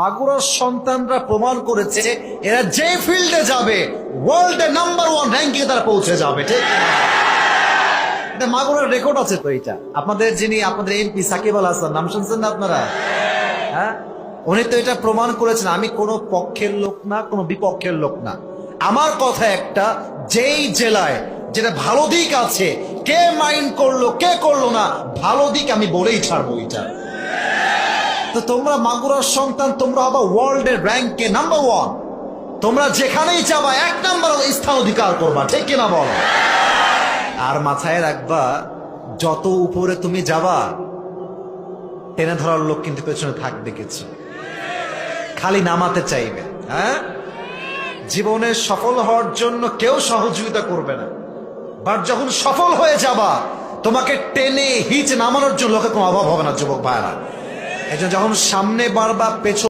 মাগুরার সন্তানরা প্রমাণ করেছে এরা যে ফিল্ডে যাবে ওয়ার্ল্ডে নাম্বার 1 র্যাঙ্কিং তারা পৌঁছে যাবে। ঠিক এটা মাগুরার রেকর্ড আছে। তো এটা আপনাদের আপনাদের এমপি সাকিব আল হাসান নাম শুনছেন না আপনারা? হ্যাঁ, উনি তো এটা প্রমাণ করেছেন আমি কোনো পক্ষের লোক না, কোনো বিপক্ষের লোক না। আমার কথা একটা, যেই জেলায় যেটা ভালো দিক আছে, কে মাইন্ড করলো কে করলো না, ভালো দিক আমি বলেই ছাড়বো এটা। তো তোমরা মাগুরার সন্তান, তোমরা হবা ওয়ার্ল্ডের র্যাঙ্কে নাম্বার 1। তোমরা যেখানেই যাবা 1 নাম্বার স্থান অধিকার করবা, ঠিক কিনা বলো? আর মাথায় রাখবা, যত উপরে তুমি যাবা টেনে ধরার লোক কিন্তু পেছনে থাকবে কিছু, খালি নামাতে চাইবে। হ্যাঁ, জীবনে সফল হওয়ার জন্য কেউ সহযোগিতা করবে না, বাট যখন সফল হয়ে যাবা তোমাকে টেনে হিচ নামানোর জন্য লোকের কোনো অভাব হবে না যুবক ভাইরা। এই যখন সামনে বাড়বা পেছনে